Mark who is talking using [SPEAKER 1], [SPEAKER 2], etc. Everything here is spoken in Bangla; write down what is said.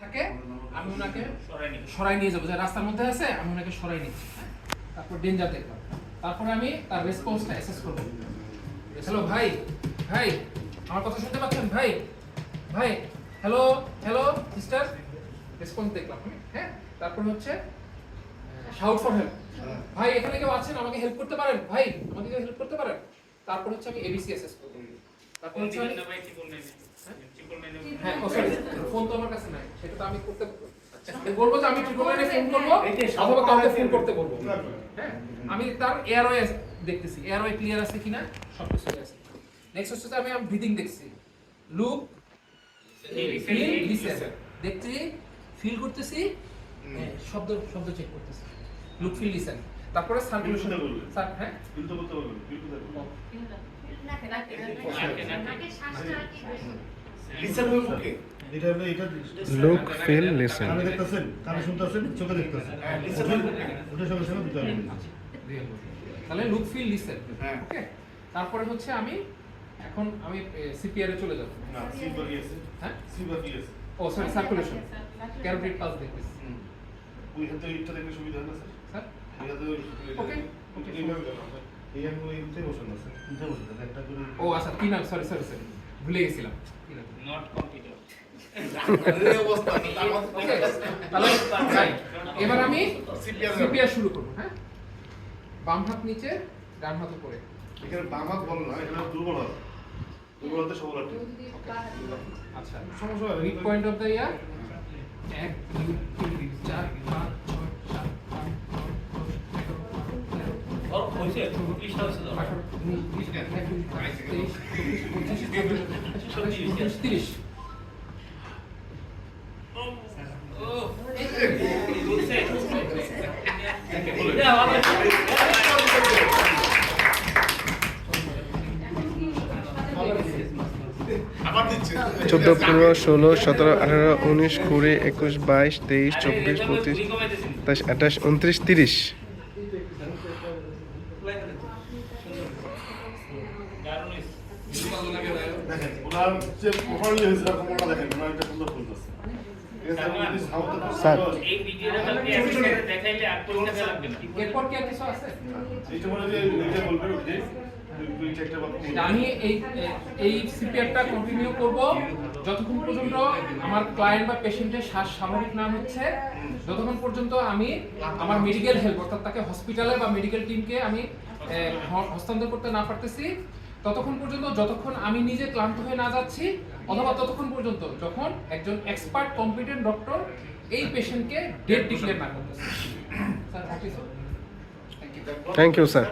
[SPEAKER 1] থাকে আমি ওনাকে সরাই নিয়ে যাবো, যে রাস্তার মধ্যে আছে আমি ওনাকে সরাই নিচ্ছি। তারপর ডেঞ্জার দেখলাম, তারপরে আমি তার রেসপন্সটা অ্যাসেস করবো। হ্যালো ভাই, ভাই আমার কথা শুনতে পাচ্ছেন ভাই? ভাই হ্যালো হ্যালো সিস্টার, রেসপন্স দেখলাম। হ্যাঁ, তারপর হচ্ছে শাউট ফর হেল্প, ভাই এখানে কেউ আছেন আমাকে হেল্প করতে পারেন, ভাই আমাকে কেউ হেল্প করতে পারেন। তারপর হচ্ছে আমি এবিসি অ্যাসেস করব। তারপর হচ্ছে আমি হ্যাঁ, ও সরি, ফোন তো আমার কাছে নাই, সেটা তো আমি করতে বলবো যে আমি ট্রিপল লাইনে ফোন করব অথবা কাউকে ফোন করতে বলবো। হ্যাঁ, আমি তার এয়ারওয়ে দেখতেছি, এয়ারওয়ে ক্লিয়ার আছে কিনা, সব কিছু আছে। নেক্সট হচ্ছে আমি ব্রিদিং দেখছি, লুক ফিল লিসেন দেখছি, ফিল করতেছি, শব্দ শব্দ চেক করতেছি, লুক ফিল লিসেন। তারপরে সার্কুলেশন স্যার, হ্যাঁ ফিল তো করতে বলবেন, ফিল কোথায় করব লিসেন হলো ওকে, এটা হলো এটা
[SPEAKER 2] লুক ফিল লিসেন।
[SPEAKER 3] কানে দেখতেছেন, কানে শুনতেছেন, চোখে দেখতেছেন, ওটা সঙ্গে সঙ্গে দিতে হবে।
[SPEAKER 1] তাহলে লুক ফিল লিসেন। ওকে, তারপরে হচ্ছে আমি এখন আমি সিপিআর এ চলে যাব।
[SPEAKER 3] না সিবারি আছে,
[SPEAKER 1] হ্যাঁ
[SPEAKER 3] সিবারি আছে।
[SPEAKER 1] ও সরি, সার্কুলেশন ক্যারোটিড পালস দেখতেছি।
[SPEAKER 3] ওই হাতে এটা দেখলে সুবিধা হয় না স্যার?
[SPEAKER 1] স্যার
[SPEAKER 3] এই হাতে
[SPEAKER 1] ওকে ওকে,
[SPEAKER 3] এইভাবে দেখো এই আঙ্গুল এইতে বসানো আছে, এইতে বসানো আছে একটা করে।
[SPEAKER 1] ও আচ্ছা, কি নাম? সরি সরি সরি, ভুলে গেছিলাম।
[SPEAKER 4] নট কম্পিউটার
[SPEAKER 3] এই অবস্থা তার মধ্যে
[SPEAKER 1] ওকে, তাহলে ভাই এবার আমি সিপিআর শুরু করব। হ্যাঁ, বাম হাত নিচে, ডান হাত উপরে।
[SPEAKER 3] এখানে বাম হাত বলো না, এখানে দুর্বল হাত, দুর্বল হাতে সবল হাত।
[SPEAKER 1] আচ্ছা,
[SPEAKER 3] সমস্যা হয়
[SPEAKER 1] mid point of the year 1 2 3 4 5 6 7 8
[SPEAKER 4] ধর হইছে 20টা হইছে ধর
[SPEAKER 1] 30।
[SPEAKER 3] আবার দিচ্ছে
[SPEAKER 2] 14, 15, 16, 17, 18, 19, 20, 21, 22, 23, 24, 25, 27, 28, 29, 30।
[SPEAKER 3] দেখেন ওনার যে প্রপারলি হয়েছে কোনটা দেখেন, ওনার একটা সুন্দর ফুলতেছে।
[SPEAKER 2] স্যার
[SPEAKER 4] এই ভিডিওটা কালকে অ্যাসেসরে দেখাইলে আর পরীক্ষা দেওয়া লাগবে না।
[SPEAKER 1] এরপর কি আর কিছু আছে?
[SPEAKER 3] এইটা বলে যে এইটা বলবেন যে দুইটা একটা বাক্য
[SPEAKER 1] আমি এই সিপিআরটা কন্টিনিউ করব যতক্ষণ পর্যন্ত আমার ক্লায়েন্ট বা পেশেন্টের শ্বাস স্বাভাবিক না হচ্ছে, যতক্ষণ পর্যন্ত আমি আমার মেডিকেল হেল্প অর্থাৎ তাকে হসপিটালে বা মেডিকেল টিমকে আমি হস্তান্তর করতে না পারতেছি, ততক্ষণ পর্যন্ত, যতক্ষণ আমি নিজে ক্লান্ত হয়ে না যাচ্ছি, অথবা ততক্ষণ পর্যন্ত যখন একজন এক্সপার্ট কম্পিটেন্ট ডক্টর এই পেশেন্টকে ডেড ডিক্লেয়ার না করতেছে। Sir, thank you.
[SPEAKER 2] Thank you sir.